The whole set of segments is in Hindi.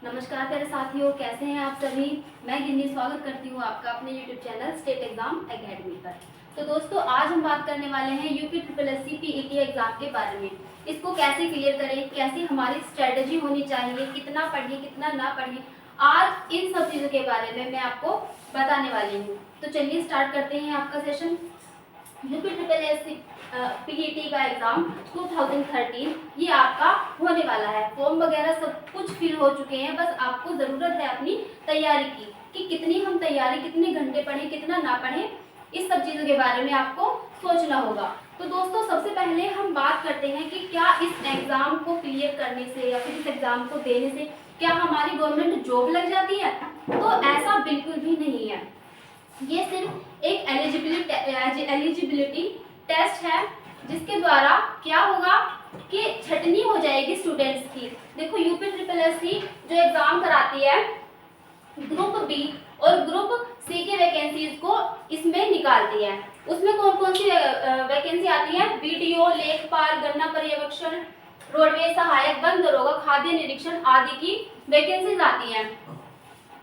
नमस्कार प्यारे साथियों, कैसे हैं आप सभी। मैं गिन्नी स्वागत करती हूँ आपका अपने YouTube channel state exam academy पर। तो दोस्तों, आज हम बात करने वाले हैं यूपी SSC PET एग्जाम के बारे में। इसको कैसे क्लियर करें, कैसी हमारी स्ट्रेटेजी होनी चाहिए, कितना पढ़ें कितना ना पढ़ें, आज इन सब चीज़ों के बारे में मैं आपको बताने वाली हूँ। तो चलिए स्टार्ट करते हैं आपका सेशन। यूपी SSC PET का एग्जाम 2013 ये आपका होने वाला है। फॉर्म वगैरह सब कुछ फिल हो चुके हैं, बस आपको ज़रूरत है अपनी तैयारी की कि कितनी हम तैयारी, कितने घंटे पढ़ें कितना ना पढ़ें, इस सब चीज़ों के बारे में आपको सोचना होगा। तो दोस्तों, सबसे पहले हम बात करते हैं कि क्या इस एग्ज़ाम को क्लियर करने से या फिर इस एग्ज़ाम को देने से क्या हमारी गवर्नमेंट जॉब लग जाती है। तो ऐसा बिल्कुल भी नहीं है। ये सिर्फ एक एलिजिबिलिटी टेस्ट है, जिसके द्वारा क्या होगा कि छटनी हो जाएगी स्टूडेंट्स की। देखो, यूपी SSC जो एग्जाम कराती है ग्रुप बी और ग्रुप सी के वैकेंसीज को इसमें निकालती है। उसमें कौन कौन सी वैकेंसी आती है? BDO, लेखपाल, गन्ना पर्यवेक्षण, रोडवेज सहायक, वन दरोगा, खाद्य निरीक्षण आदि की वैकेंसीज आती हैं।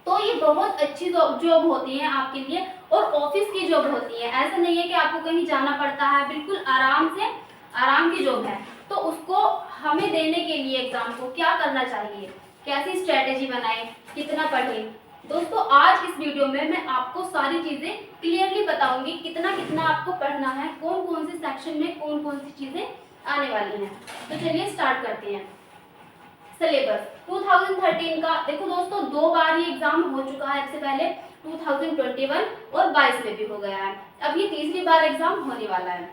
तो ये बहुत अच्छी जॉब होती है आपके लिए और ऑफिस की जॉब होती है। ऐसा नहीं है कि आपको कहीं जाना पड़ता है, बिल्कुल आराम की जॉब है। तो उसको हमें देने के लिए एग्जाम को क्या करना चाहिए, कैसी स्ट्रेटेजी बनाएं, कितना पढ़ें। दोस्तों, आज इस वीडियो में मैं आपको सारी चीज़ें क्लियरली बताऊंगी, कितना कितना आपको पढ़ना है, कौन कौन से सेक्शन में कौन कौन सी चीज़ें आने वाली हैं। तो चलिए स्टार्ट करते हैं। सिलेबस 2013 का देखो दोस्तों, 2 बार ये एग्जाम हो चुका है। इससे पहले 2021 और 22 में भी हो गया है। अब ये तीसरी बार एग्जाम होने वाला है।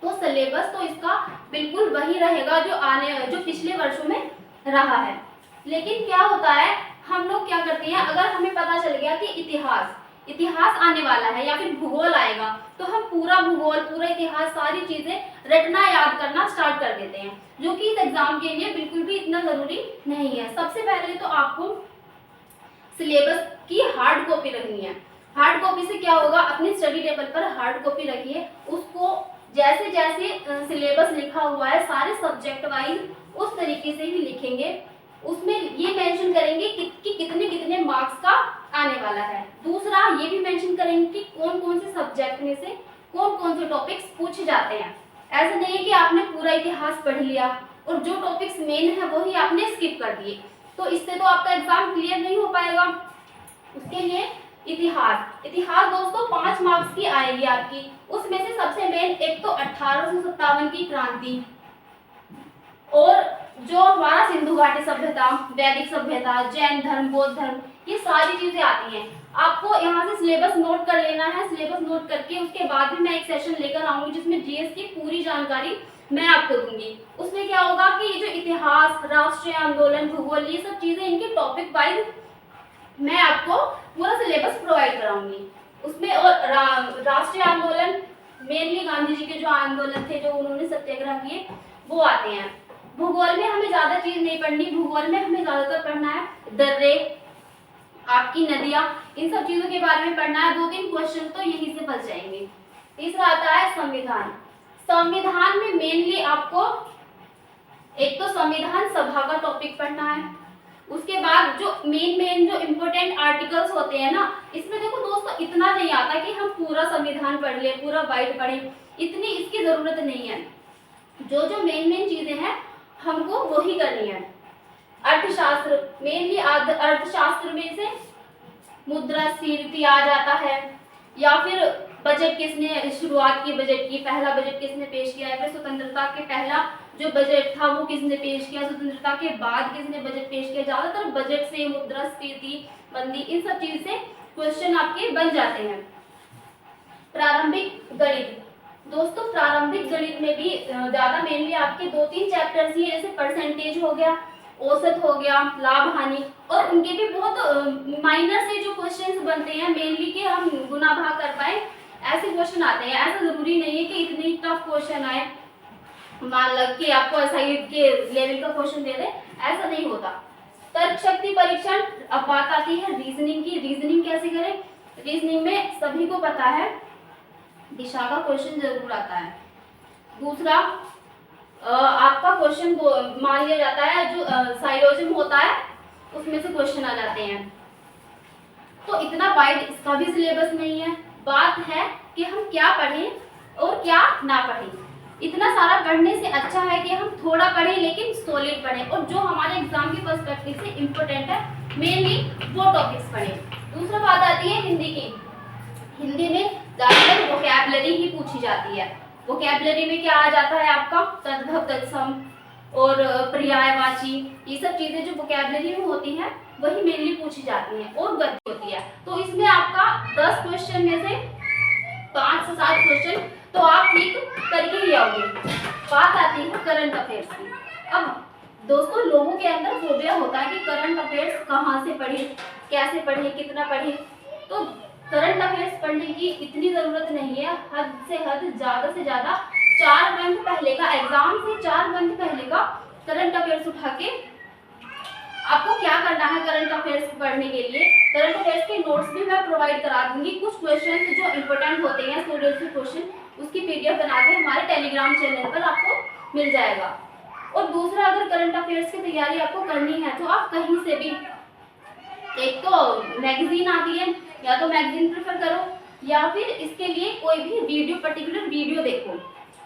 तो सिलेबस तो इसका बिल्कुल वही रहेगा जो पिछले वर्षों में रहा है। लेकिन क्या होता है, हम लोग क्या करते हैं, अगर हमें पता चल गया कि इतिहास आने वाला है या फिर भूगोल आएगा, तो हम पूरा भूगोल, पूरा इतिहास, सारी चीजें रटना, याद करना स्टार्ट कर देते हैं, जो कि इस एग्जाम के लिए बिल्कुल भी इतना जरूरी नहीं है। सबसे पहले तो आपको सिलेबस की हार्ड कॉपी रखनी है। हार्ड कॉपी से क्या होगा, अपनी स्टडी टेबल पर हार्ड कॉपी रखिए। उसको जैसे जैसे सिलेबस लिखा हुआ है सारे सब्जेक्ट वाइज उस तरीके से ही लिखेंगे। उसमें ये मेंशन करेंगे कि कितने कितने मार्क्स का आने वाला है। दूसरा, ये भी मेंशन करेंगे कि कौन कौन से सब्जेक्ट में से कौन कौन से टॉपिक्स पूछे जाते हैं। ऐसा नहीं है कि आपने पूरा इतिहास पढ़ लिया और जो टॉपिक्स मेन है वही आपने स्किप कर दिए, तो इससे तो आपका एग्जाम क्लियर नहीं हो पाएगा। उसके लिए इतिहास दोस्तों 5 मार्क्स की आएगी आपकी। उसमें से सबसे मेन एक तो 1857 की क्रांति, और जो हमारा सिंधु घाटी सभ्यता, वैदिक सभ्यता, जैन धर्म, बौद्ध धर्म, ये सारी चीजें आती हैं। आपको यहाँ से सिलेबस नोट कर लेना है। सिलेबस नोट करके उसके बाद भी मैं एक सेशन लेकर आऊंगी जिसमें जीएस की पूरी जानकारी मैं आपको दूंगी। उसमें क्या होगा कि ये जो इतिहास, राष्ट्रीय आंदोलन, भूगोल, ये सब चीजें इनके टॉपिक वाइज मैं आपको पूरा सिलेबस प्रोवाइड कराऊंगी। उसमें और राष्ट्रीय आंदोलन, मेनली गांधी जी के जो आंदोलन थे, जो उन्होंने सत्याग्रह किए, वो आते हैं। भूगोल में हमें ज्यादा चीज नहीं पढ़नी। भूगोल में हमें ज्यादातर पढ़ना है दर्रे, आपकी नदियां, इन सब चीजों के बारे में पढ़ना है। 2-3 क्वेश्चन तो यहीं से फंस जाएंगे। तीसरा आता है संविधान। संविधान में मेनली आपको एक तो संविधान सभा का टॉपिक पढ़ना है। उसके बाद जो मेन जो इम्पोर्टेंट आर्टिकल्स होते हैं ना, इसमें देखो दोस्तों, इतना नहीं आता कि हम पूरा संविधान पढ़ ले, पूरा वाइड पढ़ें, इतनी इसकी जरूरत नहीं है। जो मेन चीजें हैं हमको वही करनी है। अर्थशास्त्र, मेनली अर्थशास्त्र में से मुद्रास्फीति आ जाता है, या फिर बजट किसने शुरुआत की, बजट की पहला बजट किसने पेश किया है, फिर स्वतंत्रता के पहला जो बजट था वो किसने पेश किया, स्वतंत्रता के बाद किसने बजट पेश किया। ज्यादातर बजट से, मुद्रास्फीति, मंदी, इन सब चीज से क्वेश्चन आपके बन जाते हैं। प्रारंभिक गणित दोस्तों, प्रारंभिक गणित में भी ज्यादा मेनली आपके 2-3 चैप्टर्स ही है, जैसे परसेंटेज हो गया, औसत हो गया, लाभ हानि, और उनके भी बहुत माइनर से जो क्वेश्चंस बनते हैं, मेनली कि हम गुना भाग कर पाए, ऐसे क्वेश्चन आते हैं। ऐसा जरूरी नहीं है कि इतने टफ क्वेश्चन आए, मान लो कि आपको एसआई के लेवल का क्वेश्चन दे दे, ऐसा नहीं होता। तर्क शक्ति परीक्षण, अब बात आती है रीजनिंग की। रीजनिंग कैसे करें? रीजनिंग में सभी को पता है दिशा का क्वेश्चन जरूर आता है। दूसरा, आपका क्वेश्चन मान लिया जाता है जो साइलोजिज्म होता है उसमें से क्वेश्चन आ जाते हैं। तो इतना वाइड इसका भी सिलेबस नहीं है। बात है कि हम क्या पढ़ें और क्या ना पढ़ें। इतना सारा पढ़ने से अच्छा है कि हम थोड़ा पढ़ें लेकिन सॉलिड पढ़ें, और जो हमारे एग्जाम के पर्सपेक्टिव से इम्पोर्टेंट है मेनली वो टॉपिक्स पढ़ें। दूसरा बात आती है हिंदी की। हिंदी में ज़्यादातर वोकैबुलरी ही पूछी जाती है। वोकैबुलरी में क्या आ जाता है आपका, तद्भव तत्सम और पर्यायवाची, ये सब चीज़ें जो वोकैबुलरी में होती हैं वही मेनली पूछी जाती हैं, और गद्य होती है। तो इसमें आपका 10 क्वेश्चन में से 5 से 7 क्वेश्चन तो आप ठीक करके ही आओगे। बात आती है करंट अफेयर्स की। अब दोस्तों लोगों के अंदर फोबिया होता है कि करंट अफेयर्स कहाँ से पढ़े, कैसे पढ़े, कितना पढ़े। तो करंट अफेयर्स पढ़ने की इतनी ज़रूरत नहीं है। हद से हद, ज़्यादा से ज़्यादा 4 मंथ पहले का, एग्जाम से 4 मंथ पहले का करंट अफेयर्स उठा के आपको क्या करना है करंट अफेयर्स पढ़ने के लिए। करंट अफेयर्स के नोट्स भी मैं प्रोवाइड करा दूंगी। कुछ क्वेश्चन जो इंपॉर्टेंट होते हैं, स्टूडेंट्स के क्वेश्चन, उसकी पीडीएफ बना के हमारे टेलीग्राम चैनल पर आपको मिल जाएगा। और दूसरा, अगर करंट अफेयर्स की तैयारी आपको करनी है तो आप कहीं से भी, एक तो मैगजीन आती है, या तो मैगजीन प्रेफर करो, या फिर इसके लिए कोई भी वीडियो, पर्टिकुलर वीडियो देखो।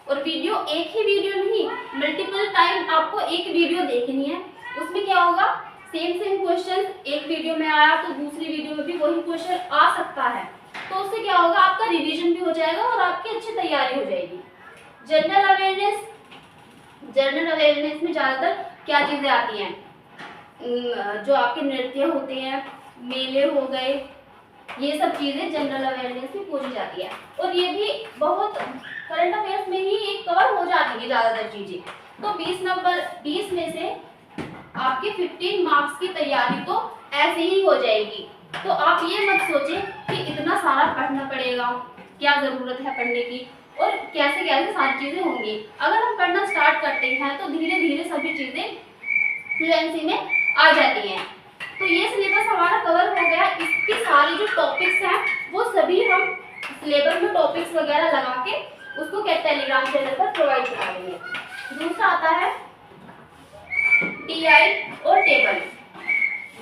और वीडियो एक ही वीडियो नहीं, मल्टीपल टाइम आपको एक वीडियो देखनी है। उसमें क्या होगा, सेम क्वेश्चन एक वीडियो में आया तो दूसरी वीडियो में भी वही क्वेश्चन आ सकता है। तो उससे क्या होगा, आपका रिवीजन भी हो जाएगा और आपकी अच्छी तैयारी हो जाएगी। जनरल अवेयरनेस, जनरल अवेयरनेस में ज़्यादातर क्या चीज़ें आती हैं, जो आपके नृत्य होते हैं, मेले हो गए, ये सब चीज़ें जनरल अवेयरनेस में पूछी जाती है। और ये भी बहुत करंट अफेयर्स में ही कवर हो जाती है ज़्यादातर चीज़ें। तो 20 में से आपके 15 मार्क्स की तैयारी तो ऐसे ही हो जाएगी। तो आप ये मत सोचें कि इतना सारा पढ़ना पड़ेगा, क्या ज़रूरत है पढ़ने की, और कैसे कैसे सारी चीज़ें होंगी। अगर हम पढ़ना स्टार्ट करते हैं तो धीरे धीरे सभी चीज़ें फ्लुएंसी में आ जाती हैं। तो ये सिलेबस हमारा कवर हो गया। इसकी सारी जो टॉपिक्स हैं वो सभी हम सिलेबस में टॉपिक्स वगैरह लगा के उसको टेलीग्राम चैनल पर प्रोवाइड करा देंगे। दूसरा आता है डीआई और टेबल।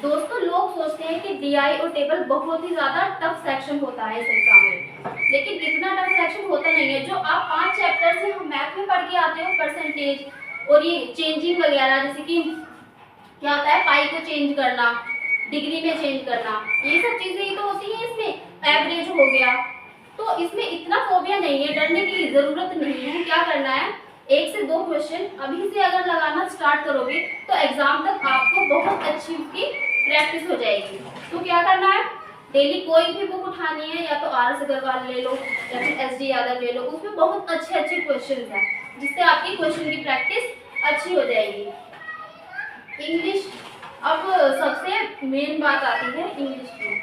दोस्तों लोग सोचते हैं कि डीआई और टेबल बहुत ही ज़्यादा टफ सेक्शन होता है इस एग्जाम में, लेकिन इतना टफ सेक्शन होता नहीं है। जो आप 5 चैप्टर से मैथ में पढ़ के आते हो, परसेंटेज और ये चेंजिंग वगैरह, जैसे कि क्या होता है पाई को चेंज करना, डिग्री में चेंज करना, ये सब चीज़ें ही तो होती हैं इसमें। एवरेज हो गया, तो इसमें इतना फोबिया नहीं है, डरने की ज़रूरत नहीं है। क्या करना है, 1 से 2 क्वेश्चन अभी से अगर लगाना स्टार्ट करोगे तो एग्जाम तक आपको बहुत अच्छी उसकी प्रैक्टिस हो जाएगी। तो क्या करना है, डेली कोई भी बुक उठानी है, या तो RS अग्रवाल ले लो या फिर SD यादव ले लो, उसमें बहुत अच्छे क्वेश्चन हैं जिससे आपकी क्वेश्चन की प्रैक्टिस अच्छी हो जाएगी। इंग्लिश, अब सबसे मेन बात आती है इंग्लिश की,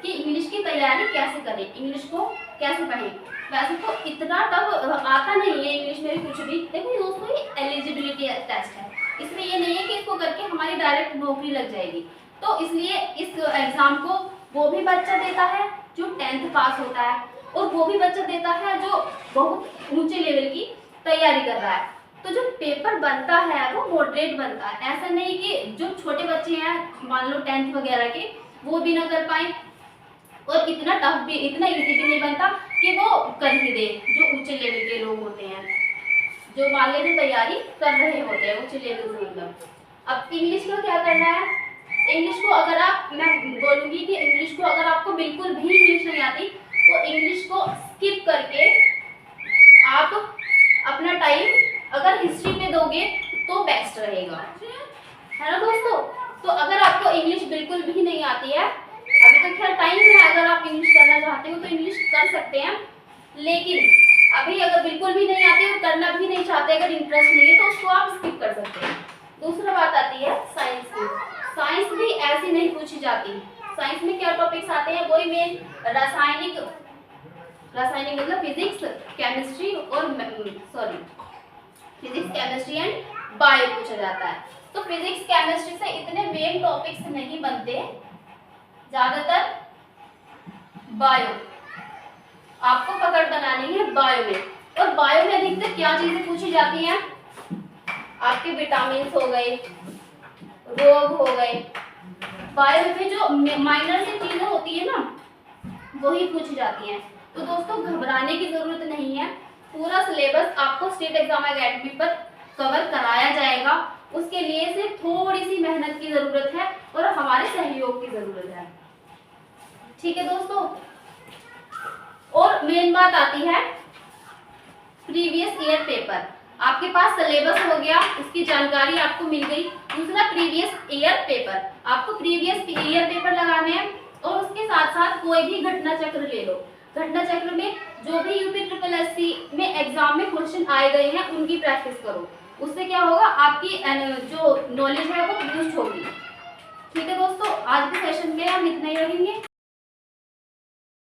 कि इंग्लिश की तैयारी कैसे करें, इंग्लिश को कैसे पढ़ें। वैसे तो इतना टफ आता नहीं है इंग्लिश में भी कुछ भी। देखो दोस्तों, ये एलिजिबिलिटी टेस्ट है, इसमें ये नहीं है कि इसको करके हमारी डायरेक्ट नौकरी लग जाएगी। तो इसलिए इस एग्ज़ाम को वो भी बच्चा देता है जो 10th पास होता है, और वो भी बच्चा देता है जो बहुत ऊंचे लेवल की तैयारी कर रहा है। तो जो पेपर बनता है वो मॉडरेट बनता है। ऐसा नहीं कि जो छोटे बच्चे हैं, मान लो 10th वगैरह के, वो भी ना कर पाए, और इतना टफ भी, इतना इजी भी नहीं बनता कि वो कर ही दे। जो ऊंचे लेवल के लोग होते हैं, जो मान लीजिए तैयारी कर रहे होते हैं ऊंचे लेवल से, मतलब। अब इंग्लिश को क्या करना है, इंग्लिश को अगर आप, मैं बोलूँगी कि इंग्लिश को अगर आपको बिल्कुल भी इंग्लिश नहीं आती तो इंग्लिश को स्किप करके आप अपना टाइम अगर हिस्ट्री में दोगे तो बेस्ट रहेगा, है ना दोस्तों। तो अगर आपको इंग्लिश बिल्कुल भी नहीं आती है, अभी तो खैर टाइम है, अगर आप इंग्लिश करना चाहते हो तो इंग्लिश कर सकते हैं, लेकिन अभी अगर बिल्कुल भी नहीं आती और करना भी नहीं चाहते, अगर इंटरेस्ट नहीं है, तो उसको आप स्किप कर सकते हैं। दूसरा बात आती है साइंस की। साइंस भी ऐसी नहीं पूछी जाती। साइंस में क्या टॉपिक्स आते हैं, वही मेन रासायनिक मतलब फिजिक्स, केमिस्ट्री और फिजिक्स, केमिस्ट्री एंड बायो पूछा जाता है। तो फिजिक्स केमिस्ट्री से इतने मेन टॉपिक्स नहीं बनते, ज्यादातर बायो आपको पकड़ बनानी है बायो में। और बायो में अधिकतर क्या चीजें पूछी जाती हैं, आपके विटामिन हो गए, रोग हो गए, बायो में जो माइनर से चीजें होती है ना वही पूछी जाती हैं। तो दोस्तों घबराने की जरूरत नहीं है, पूरा सिलेबस आपको स्टेट एग्जाम एकेडमी पर कवर कराया जाएगा। उसके लिए सिर्फ थोड़ी सी मेहनत की जरूरत है और हमारे सहयोग की जरूरत है। ठीक है दोस्तों, और मेन बात आती है प्रीवियस ईयर पेपर। आपके पास सिलेबस हो गया, उसकी जानकारी आपको मिल गई। दूसरा प्रीवियस ईयर पेपर, आपको प्रीवियस ईयर पेपर लगाने हैं और उसके साथ साथ कोई भी घटना चक्र ले लो। घटना चक्र में जो भी यूपी ट्रिपल एससी में एग्जाम में क्वेश्चन आए गए हैं उनकी प्रैक्टिस करो। उससे क्या होगा, आपकी जो नॉलेज है वो बूस्ट होगी। ठीक है दोस्तों, आज के सेशन में हम इतना ही रखेंगे।